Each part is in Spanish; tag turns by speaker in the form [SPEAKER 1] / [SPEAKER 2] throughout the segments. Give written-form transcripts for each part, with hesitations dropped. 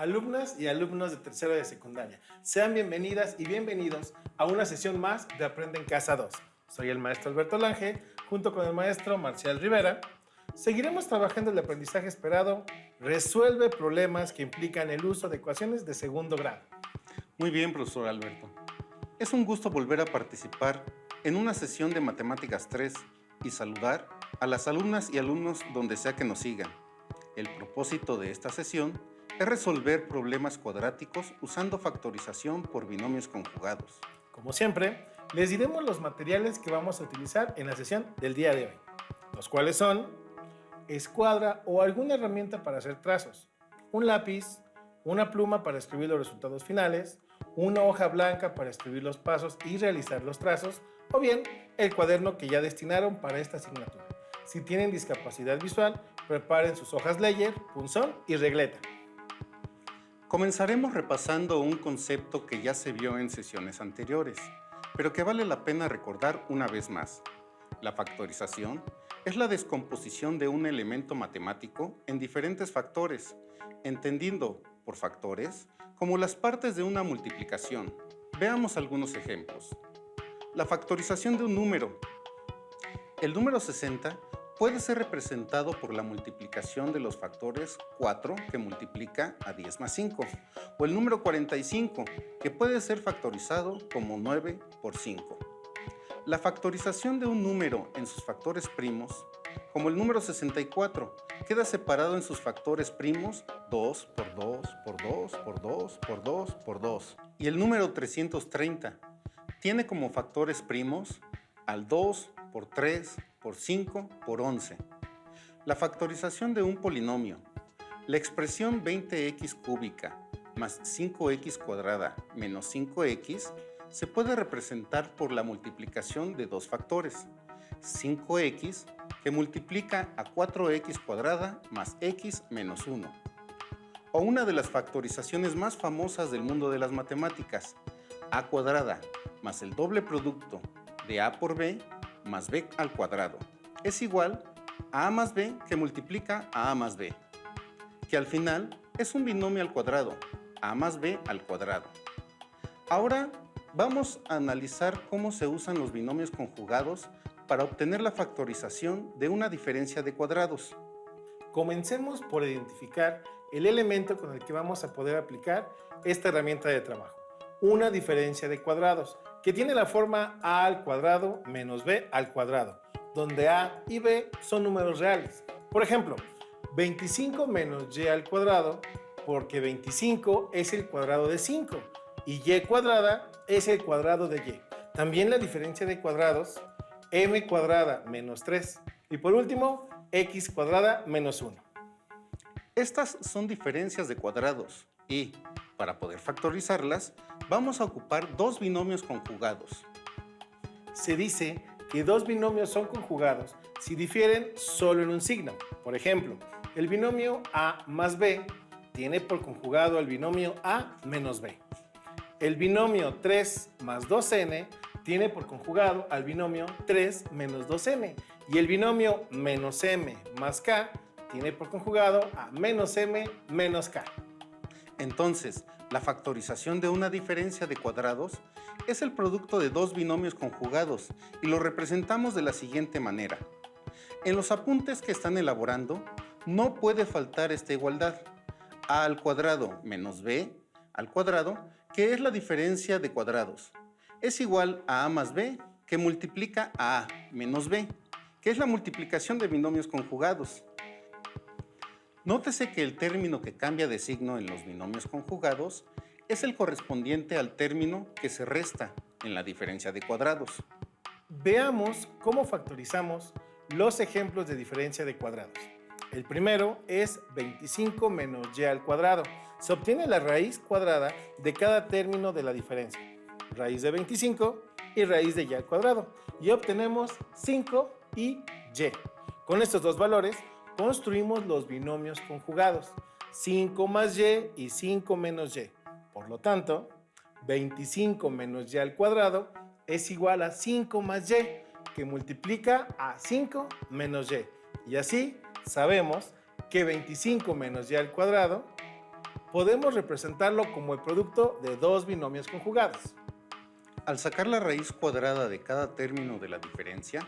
[SPEAKER 1] alumnas y alumnos de tercero de secundaria. Sean bienvenidas y bienvenidos a una sesión más de Aprende en Casa 2. Soy el maestro Alberto Lange, junto con el maestro Marcial Rivera. Seguiremos trabajando el aprendizaje esperado, resuelve problemas que implican el uso de ecuaciones de segundo grado.
[SPEAKER 2] Muy bien, profesor Alberto. Es un gusto volver a participar en una sesión de Matemáticas 3 y saludar a las alumnas y alumnos donde sea que nos sigan. El propósito de esta sesión es resolver problemas cuadráticos usando factorización por binomios conjugados.
[SPEAKER 1] Como siempre, les diremos los materiales que vamos a utilizar en la sesión del día de hoy, los cuales son escuadra o alguna herramienta para hacer trazos, un lápiz, una pluma para escribir los resultados finales, una hoja blanca para escribir los pasos y realizar los trazos, o bien el cuaderno que ya destinaron para esta asignatura. Si tienen discapacidad visual, preparen sus hojas Ledger, punzón y regleta.
[SPEAKER 2] Comenzaremos repasando un concepto que ya se vio en sesiones anteriores, pero que vale la pena recordar una vez más. La factorización es la descomposición de un elemento matemático en diferentes factores, entendiendo por factores como las partes de una multiplicación. Veamos algunos ejemplos. La factorización de un número. El número 60 puede ser representado por la multiplicación de los factores 4, que multiplica a 10 más 5, o el número 45, que puede ser factorizado como 9 por 5. La factorización de un número en sus factores primos, como el número 64, queda separado en sus factores primos 2 por 2 por 2 por 2 por 2 por 2. Y el número 330 tiene como factores primos al 2 por 3 por 5 por 11. La factorización de un polinomio. La expresión 20x cúbica más 5x cuadrada menos 5x se puede representar por la multiplicación de dos factores, 5x que multiplica a 4x cuadrada más x menos 1. O una de las factorizaciones más famosas del mundo de las matemáticas, a cuadrada más el doble producto de a por b más b al cuadrado es igual a más b que multiplica a más b, que al final es un binomio al cuadrado, a más b al cuadrado. Ahora vamos a analizar cómo se usan los binomios conjugados para obtener la factorización de una diferencia de cuadrados.
[SPEAKER 1] Comencemos por identificar el elemento con el que vamos a poder aplicar esta herramienta de trabajo, una diferencia de cuadrados, que tiene la forma a al cuadrado menos b al cuadrado, donde a y b son números reales. Por ejemplo, 25 menos y al cuadrado, porque 25 es el cuadrado de 5 y y cuadrada es el cuadrado de y. También la diferencia de cuadrados, m cuadrada menos 3. Y por último, x cuadrada menos 1.
[SPEAKER 2] Estas son diferencias de cuadrados y, para poder factorizarlas, vamos a ocupar dos binomios conjugados.
[SPEAKER 1] Se dice que dos binomios son conjugados si difieren solo en un signo. Por ejemplo, el binomio a más b tiene por conjugado al binomio a menos b. El binomio 3 más 2n tiene por conjugado al binomio 3 menos 2n. Y el binomio menos m más k tiene por conjugado a menos m menos k.
[SPEAKER 2] Entonces, la factorización de una diferencia de cuadrados es el producto de dos binomios conjugados y lo representamos de la siguiente manera. En los apuntes que están elaborando, no puede faltar esta igualdad, a al cuadrado menos b al cuadrado, que es la diferencia de cuadrados, es igual a más b, que multiplica a menos b, que es la multiplicación de binomios conjugados. Nótese que el término que cambia de signo en los binomios conjugados es el correspondiente al término que se resta en la diferencia de cuadrados.
[SPEAKER 1] Veamos cómo factorizamos los ejemplos de diferencia de cuadrados. El primero es 25 menos y al cuadrado. Se obtiene la raíz cuadrada de cada término de la diferencia, raíz de 25 y raíz de y al cuadrado, y obtenemos 5 y y. Con estos dos valores construimos los binomios conjugados, 5 más y 5 menos y. Por lo tanto, 25 menos y al cuadrado es igual a 5 más y, que multiplica a 5 menos y. Y así sabemos que 25 menos y al cuadrado podemos representarlo como el producto de dos binomios conjugados.
[SPEAKER 2] Al sacar la raíz cuadrada de cada término de la diferencia,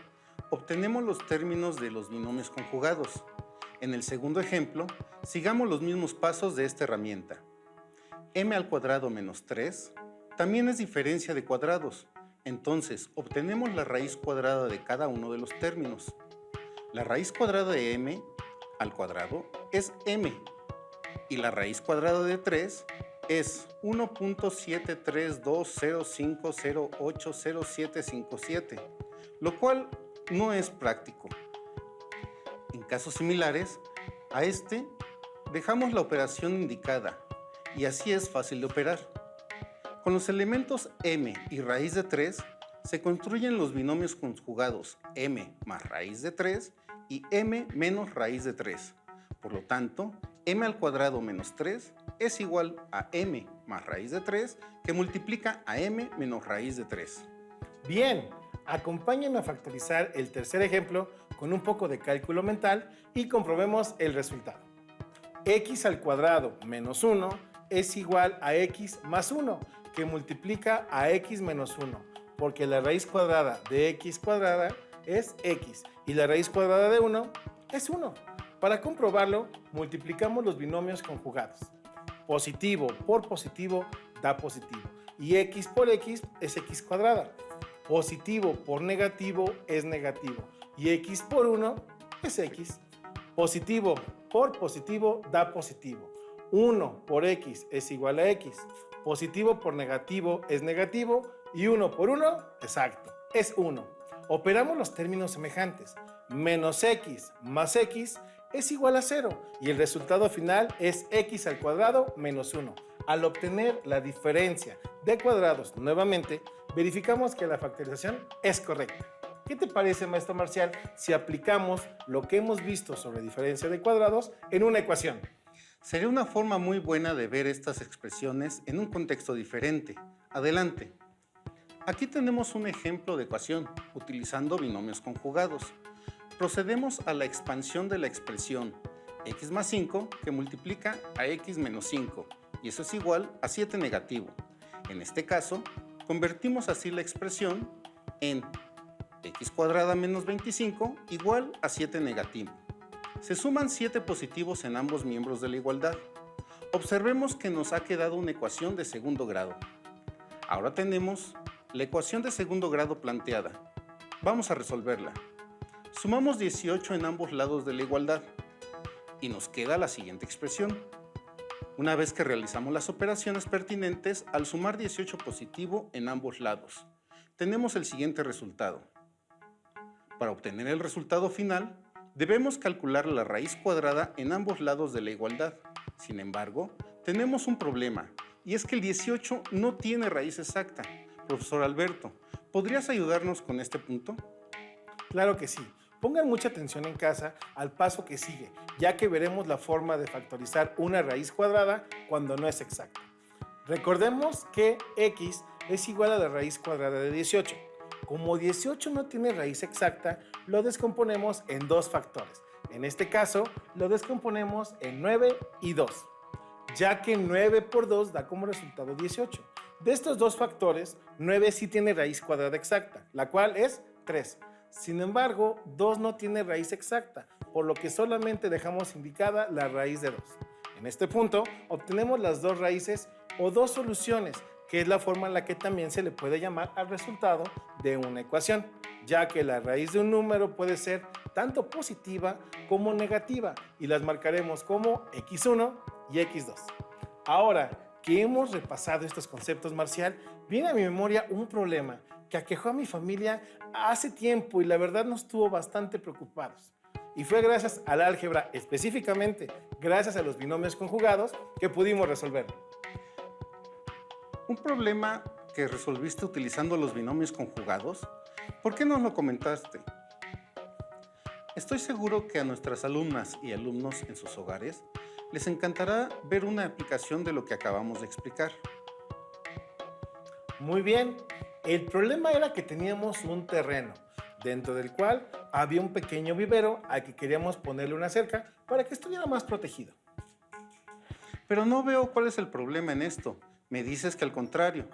[SPEAKER 2] obtenemos los términos de los binomios conjugados. En el segundo ejemplo, sigamos los mismos pasos de esta herramienta. m al cuadrado menos 3 también es diferencia de cuadrados, entonces obtenemos la raíz cuadrada de cada uno de los términos. La raíz cuadrada de m al cuadrado es m y la raíz cuadrada de 3 es 1.73205080757, lo cual no es práctico. En casos similares a este, dejamos la operación indicada y así es fácil de operar. Con los elementos m y raíz de 3 se construyen los binomios conjugados m más raíz de 3 y m menos raíz de 3. Por lo tanto, m al cuadrado menos 3 es igual a m más raíz de 3 que multiplica a m menos raíz de 3.
[SPEAKER 1] Bien, acompáñenme a factorizar el tercer ejemplo con un poco de cálculo mental y comprobemos el resultado. X al cuadrado menos 1 es igual a x más 1, que multiplica a x menos 1, porque la raíz cuadrada de x cuadrada es x y la raíz cuadrada de 1 es 1. Para comprobarlo, multiplicamos los binomios conjugados. Positivo por positivo da positivo y x por x es x cuadrada. Positivo por negativo es negativo y x por 1 es x. Positivo por positivo da positivo. 1 por x es igual a x. Positivo por negativo es negativo y 1 por 1, exacto, es 1. Operamos los términos semejantes. Menos x más x es igual a 0 y el resultado final es x al cuadrado menos 1. Al obtener la diferencia de cuadrados nuevamente, verificamos que la factorización es correcta. ¿Qué te parece, maestro Marcial, si aplicamos lo que hemos visto sobre diferencia de cuadrados en una ecuación?
[SPEAKER 2] Sería una forma muy buena de ver estas expresiones en un contexto diferente. Adelante. Aquí tenemos un ejemplo de ecuación utilizando binomios conjugados. Procedemos a la expansión de la expresión x más 5 que multiplica a x menos 5 y eso es igual a 7 negativo. En este caso, convertimos así la expresión en x cuadrada menos 25 igual a 7 negativo. Se suman 7 positivos en ambos miembros de la igualdad. Observemos que nos ha quedado una ecuación de segundo grado. Ahora tenemos la ecuación de segundo grado planteada. Vamos a resolverla. Sumamos 18 en ambos lados de la igualdad y nos queda la siguiente expresión. Una vez que realizamos las operaciones pertinentes, al sumar 18 positivo en ambos lados, tenemos el siguiente resultado. Para obtener el resultado final, debemos calcular la raíz cuadrada en ambos lados de la igualdad. Sin embargo, tenemos un problema, y es que el 18 no tiene raíz exacta. Profesor Alberto, ¿podrías ayudarnos con este punto?
[SPEAKER 1] Claro que sí. Pongan mucha atención en casa al paso que sigue, ya que veremos la forma de factorizar una raíz cuadrada cuando no es exacta. Recordemos que x es igual a la raíz cuadrada de 18. Como 18 no tiene raíz exacta, lo descomponemos en dos factores. En este caso, lo descomponemos en 9 y 2, ya que 9 por 2 da como resultado 18. De estos dos factores, 9 sí tiene raíz cuadrada exacta, la cual es 3. Sin embargo, 2 no tiene raíz exacta, por lo que solamente dejamos indicada la raíz de 2. En este punto, obtenemos las dos raíces o dos soluciones, que es la forma en la que también se le puede llamar al resultado de una ecuación, ya que la raíz de un número puede ser tanto positiva como negativa y las marcaremos como x1 y x2. Ahora que hemos repasado estos conceptos, Marcial, viene a mi memoria un problema que aquejó a mi familia hace tiempo y la verdad nos tuvo bastante preocupados. Y fue gracias al álgebra, específicamente gracias a los binomios conjugados, que pudimos resolverlo.
[SPEAKER 2] Un problema que resolviste utilizando los binomios conjugados, ¿por qué no lo comentaste? Estoy seguro que a nuestras alumnas y alumnos en sus hogares les encantará ver una aplicación de lo que acabamos de explicar.
[SPEAKER 1] Muy bien, el problema era que teníamos un terreno, dentro del cual había un pequeño vivero al que queríamos ponerle una cerca para que estuviera más protegido.
[SPEAKER 2] Pero no veo cuál es el problema en esto. Me dices que al contrario.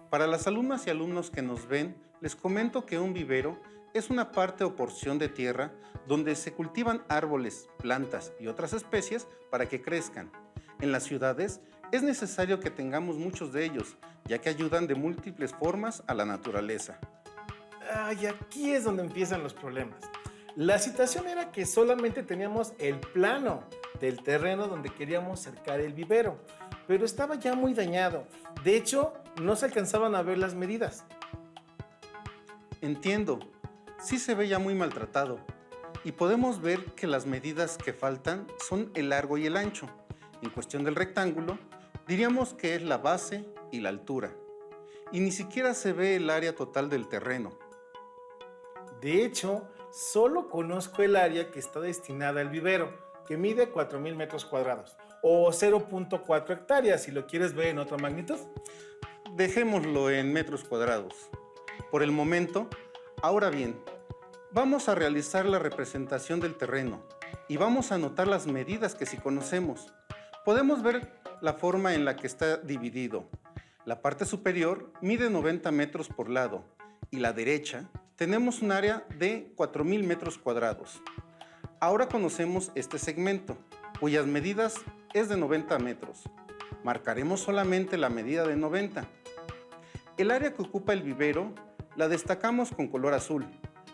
[SPEAKER 2] Para las alumnas y alumnos que nos ven, les comento que un vivero es una parte o porción de tierra donde se cultivan árboles, plantas y otras especies para que crezcan. En las ciudades es necesario que tengamos muchos de ellos, ya que ayudan de múltiples formas a la naturaleza.
[SPEAKER 1] Y aquí es donde empiezan los problemas. La situación era que solamente teníamos el plano del terreno donde queríamos cercar el vivero, pero estaba ya muy dañado. De hecho, no se alcanzaban a ver las medidas.
[SPEAKER 2] Entiendo, sí se ve ya muy maltratado y podemos ver que las medidas que faltan son el largo y el ancho. En cuestión del rectángulo, diríamos que es la base y la altura. Y ni siquiera se ve el área total del terreno.
[SPEAKER 1] De hecho, solo conozco el área que está destinada al vivero, que mide 4,000 metros cuadrados, o 0,4 hectáreas si lo quieres ver en otra magnitud.
[SPEAKER 2] Dejémoslo en metros cuadrados. Por el momento, ahora bien, vamos a realizar la representación del terreno y vamos a anotar las medidas que sí conocemos. Podemos ver la forma en la que está dividido. La parte superior mide 90 metros por lado y la derecha tenemos un área de 4,000 metros cuadrados. Ahora conocemos este segmento, cuyas medidas es de 90 metros. Marcaremos solamente la medida de 90. El área que ocupa el vivero la destacamos con color azul,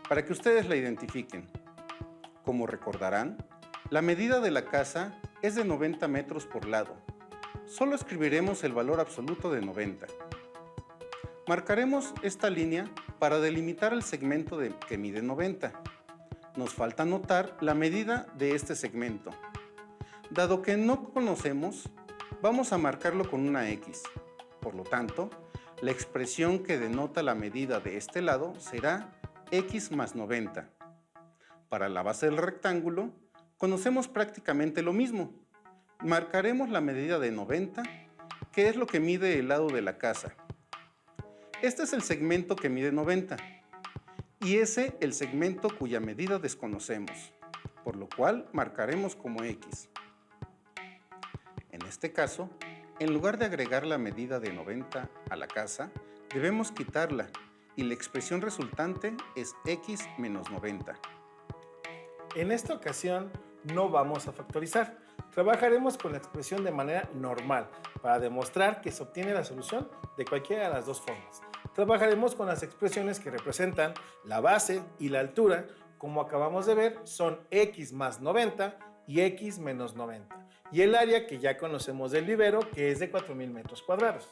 [SPEAKER 2] para que ustedes la identifiquen. Como recordarán, la medida de la casa es de 90 metros por lado. Solo escribiremos el valor absoluto de 90. Marcaremos esta línea para delimitar el segmento que mide 90. Nos falta anotar la medida de este segmento. Dado que no conocemos, vamos a marcarlo con una X. Por lo tanto, la expresión que denota la medida de este lado será X más 90. Para la base del rectángulo, conocemos prácticamente lo mismo. Marcaremos la medida de 90, que es lo que mide el lado de la casa. Este es el segmento que mide 90 y ese el segmento cuya medida desconocemos, por lo cual marcaremos como X. En este caso, en lugar de agregar la medida de 90 a la casa, debemos quitarla y la expresión resultante es X menos 90.
[SPEAKER 1] En esta ocasión no vamos a factorizar. Trabajaremos con la expresión de manera normal para demostrar que se obtiene la solución de cualquiera de las dos formas. Trabajaremos con las expresiones que representan la base y la altura. Como acabamos de ver, son X más 90 y X menos 90. Y el área que ya conocemos del vivero, que es de 4,000 metros cuadrados.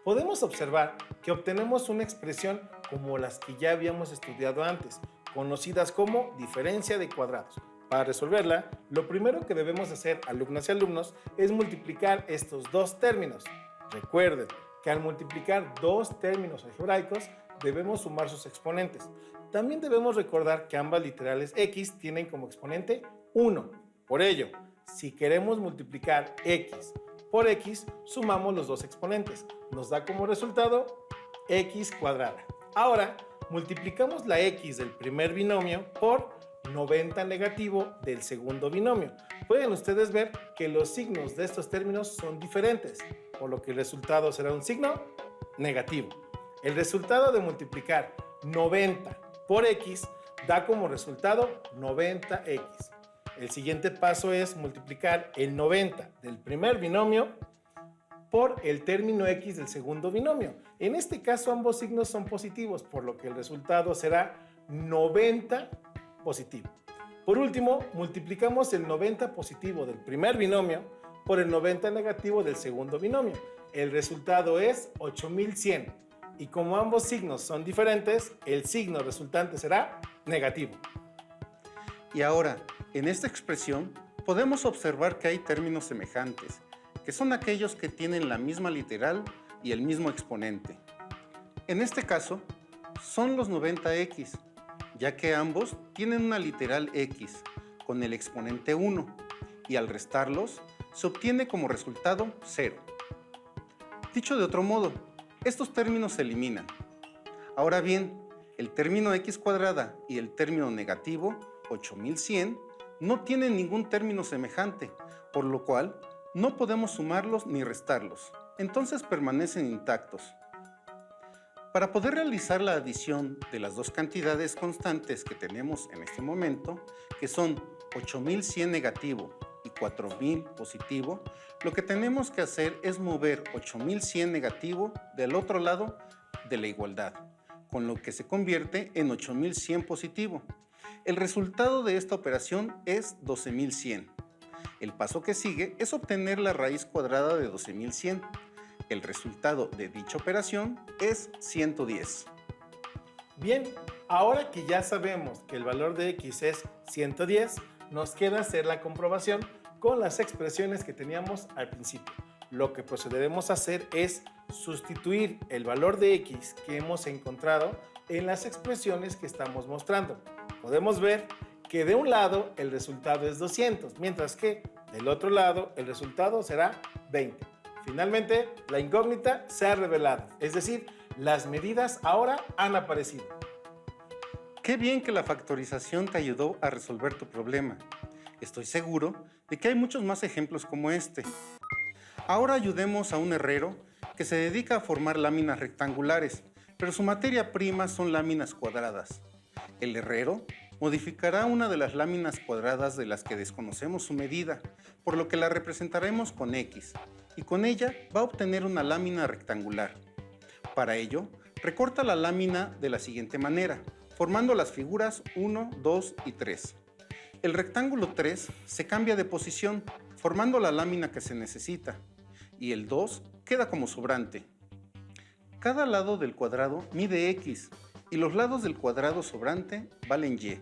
[SPEAKER 1] Podemos observar que obtenemos una expresión como las que ya habíamos estudiado antes, conocidas como diferencia de cuadrados. Para resolverla, lo primero que debemos hacer, alumnas y alumnos, es multiplicar estos dos términos. Recuerden que al multiplicar dos términos algebraicos, debemos sumar sus exponentes. También debemos recordar que ambas literales x tienen como exponente 1. Por ello, si queremos multiplicar x por x, sumamos los dos exponentes. Nos da como resultado x cuadrada. Ahora, multiplicamos la x del primer binomio por 90 negativo del segundo binomio. Pueden ustedes ver que los signos de estos términos son diferentes, por lo que el resultado será un signo negativo. El resultado de multiplicar 90 por x da como resultado 90x. El siguiente paso es multiplicar el 90 del primer binomio por el término x del segundo binomio. En este caso ambos signos son positivos, por lo que el resultado será 90 positivo. Por último, multiplicamos el 90 positivo del primer binomio por el 90 negativo del segundo binomio. El resultado es 8100. Y como ambos signos son diferentes, el signo resultante será negativo.
[SPEAKER 2] Y ahora, en esta expresión, podemos observar que hay términos semejantes, que son aquellos que tienen la misma literal y el mismo exponente. En este caso, son los 90x, ya que ambos tienen una literal x con el exponente 1 y al restarlos se obtiene como resultado 0. Dicho de otro modo, estos términos se eliminan. Ahora bien, el término x cuadrada y el término negativo 8100 no tienen ningún término semejante, por lo cual No podemos sumarlos ni restarlos, entonces permanecen intactos. Para poder realizar la adición de las dos cantidades constantes que tenemos en este momento, que son 8100 negativo y 4000 positivo, lo que tenemos que hacer es mover 8100 negativo del otro lado de la igualdad, con lo que se convierte en 8100 positivo. El resultado de esta operación es 12100. El paso que sigue es obtener la raíz cuadrada de 12100. El resultado de dicha operación es 110.
[SPEAKER 1] Bien, ahora que ya sabemos que el valor de x es 110, nos queda hacer la comprobación con las expresiones que teníamos al principio. Lo que procederemos a hacer es sustituir el valor de x que hemos encontrado en las expresiones que estamos mostrando. Podemos ver que de un lado el resultado es 200, mientras que del otro lado el resultado será 20. Finalmente, la incógnita se ha revelado, es decir, las medidas ahora han aparecido.
[SPEAKER 2] Qué bien que la factorización te ayudó a resolver tu problema. Estoy seguro de que hay muchos más ejemplos como este. Ahora ayudemos a un herrero que se dedica a formar láminas rectangulares, pero su materia prima son láminas cuadradas. El herrero modificará una de las láminas cuadradas de las que desconocemos su medida, por lo que la representaremos con X, y con ella va a obtener una lámina rectangular. Para ello, recorta la lámina de la siguiente manera, formando las figuras 1, 2 y 3. El rectángulo 3 se cambia de posición, formando la lámina que se necesita, y el 2 queda como sobrante. Cada lado del cuadrado mide X, y los lados del cuadrado sobrante valen Y.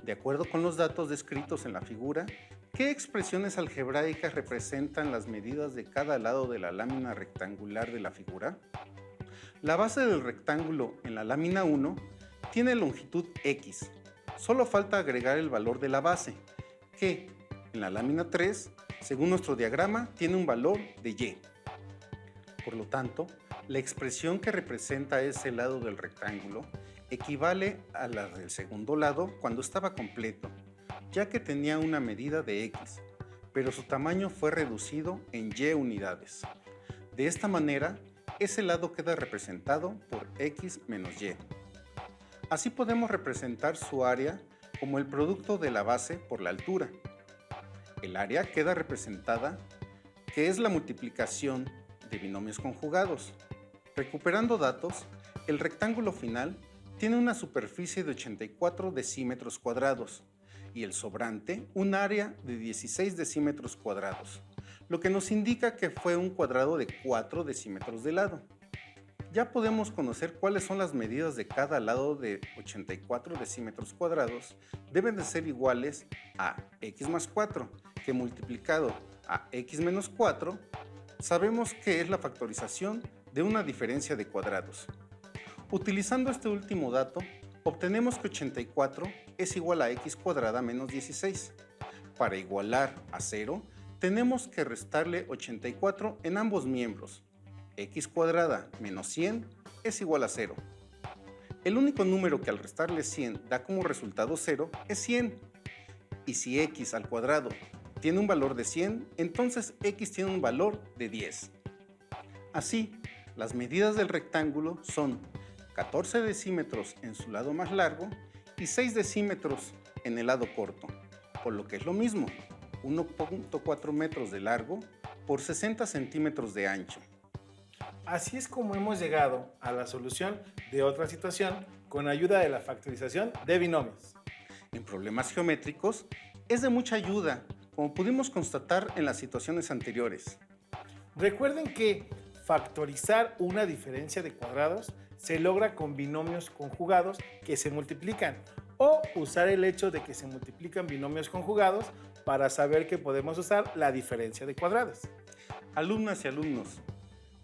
[SPEAKER 2] De acuerdo con los datos descritos en la figura, ¿qué expresiones algebraicas representan las medidas de cada lado de la lámina rectangular de la figura? La base del rectángulo en la lámina 1 tiene longitud X. Solo falta agregar el valor de la base, que en la lámina 3, según nuestro diagrama, tiene un valor de Y. Por lo tanto, la expresión que representa ese lado del rectángulo equivale a la del segundo lado cuando estaba completo, ya que tenía una medida de X, pero su tamaño fue reducido en Y unidades. De esta manera, ese lado queda representado por X menos Y. Así podemos representar su área como el producto de la base por la altura. El área queda representada, que es la multiplicación de binomios conjugados. Recuperando datos, el rectángulo final tiene una superficie de 84 decímetros cuadrados y el sobrante un área de 16 decímetros cuadrados, lo que nos indica que fue un cuadrado de 4 decímetros de lado. Ya podemos conocer cuáles son las medidas de cada lado de 84 decímetros cuadrados. Deben de ser iguales a x más 4, que multiplicado a x menos 4, sabemos que es la factorización de una diferencia de cuadrados. Utilizando este último dato, obtenemos que 84 es igual a x cuadrada menos 16. Para igualar a 0, tenemos que restarle 84 en ambos miembros. X cuadrada menos 100 es igual a 0. El único número que al restarle 100 da como resultado 0 es 100. Y si x al cuadrado tiene un valor de 100, entonces x tiene un valor de 10. Así, las medidas del rectángulo son 14 decímetros en su lado más largo y 6 decímetros en el lado corto, por lo que es lo mismo, 1.4 metros de largo por 60 centímetros de ancho.
[SPEAKER 1] Así es como hemos llegado a la solución de otra situación con ayuda de la factorización de binomios.
[SPEAKER 2] En problemas geométricos es de mucha ayuda, como pudimos constatar en las situaciones anteriores.
[SPEAKER 1] Recuerden que factorizar una diferencia de cuadrados se logra con binomios conjugados que se multiplican o usar el hecho de que se multiplican binomios conjugados para saber que podemos usar la diferencia de cuadrados.
[SPEAKER 2] Alumnas y alumnos,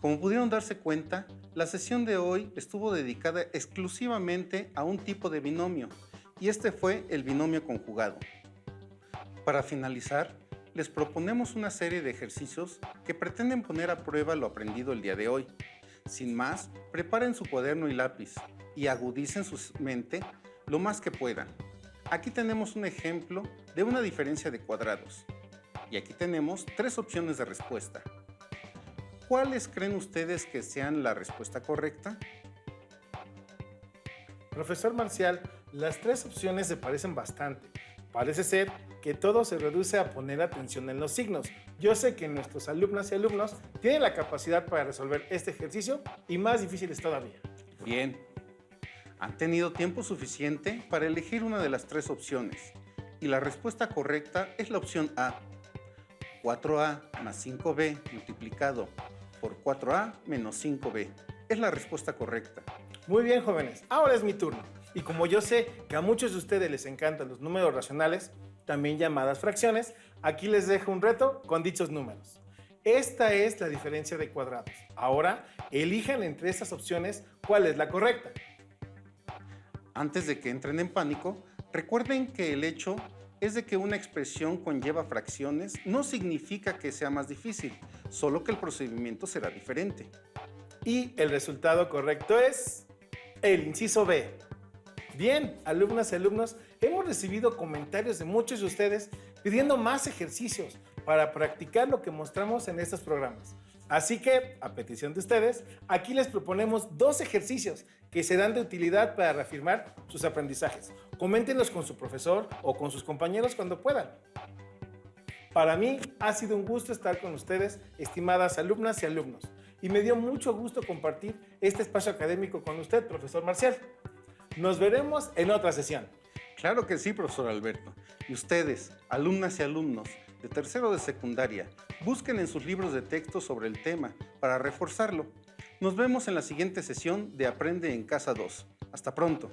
[SPEAKER 2] como pudieron darse cuenta, la sesión de hoy estuvo dedicada exclusivamente a un tipo de binomio, y este fue el binomio conjugado. Para finalizar, les proponemos una serie de ejercicios que pretenden poner a prueba lo aprendido el día de hoy. Sin más, preparen su cuaderno y lápiz y agudicen su mente lo más que puedan. Aquí tenemos un ejemplo de una diferencia de cuadrados. Y aquí tenemos 3 opciones de respuesta. ¿Cuáles creen ustedes que sean la respuesta correcta?
[SPEAKER 1] Profesor Marcial, las 3 opciones se parecen bastante. Parece ser que todo se reduce a poner atención en los signos. Yo sé que nuestros alumnas y alumnos tienen la capacidad para resolver este ejercicio y más difíciles todavía.
[SPEAKER 2] Bien. Han tenido tiempo suficiente para elegir una de las 3 opciones. Y la respuesta correcta es la opción A. 4A más 5B multiplicado por 4A menos 5B. Es la respuesta correcta.
[SPEAKER 1] Muy bien, jóvenes. Ahora es mi turno. Y como yo sé que a muchos de ustedes les encantan los números racionales, también llamadas fracciones, aquí les dejo un reto con dichos números. Esta es la diferencia de cuadrados. Ahora, elijan entre estas opciones cuál es la correcta.
[SPEAKER 2] Antes de que entren en pánico, recuerden que el hecho es de que una expresión conlleva fracciones no significa que sea más difícil, solo que el procedimiento será diferente.
[SPEAKER 1] Y el resultado correcto es el inciso B. Bien, alumnas y alumnos, hemos recibido comentarios de muchos de ustedes pidiendo más ejercicios para practicar lo que mostramos en estos programas. Así que, a petición de ustedes, aquí les proponemos 2 ejercicios que serán de utilidad para reafirmar sus aprendizajes. Coméntenlos con su profesor o con sus compañeros cuando puedan. Para mí ha sido un gusto estar con ustedes, estimadas alumnas y alumnos, y me dio mucho gusto compartir este espacio académico con usted, profesor Marcial. Nos veremos en otra sesión.
[SPEAKER 2] Claro que sí, profesor Alberto. Y ustedes, alumnas y alumnos de tercero de secundaria, busquen en sus libros de texto sobre el tema para reforzarlo. Nos vemos en la siguiente sesión de Aprende en Casa 2. Hasta pronto.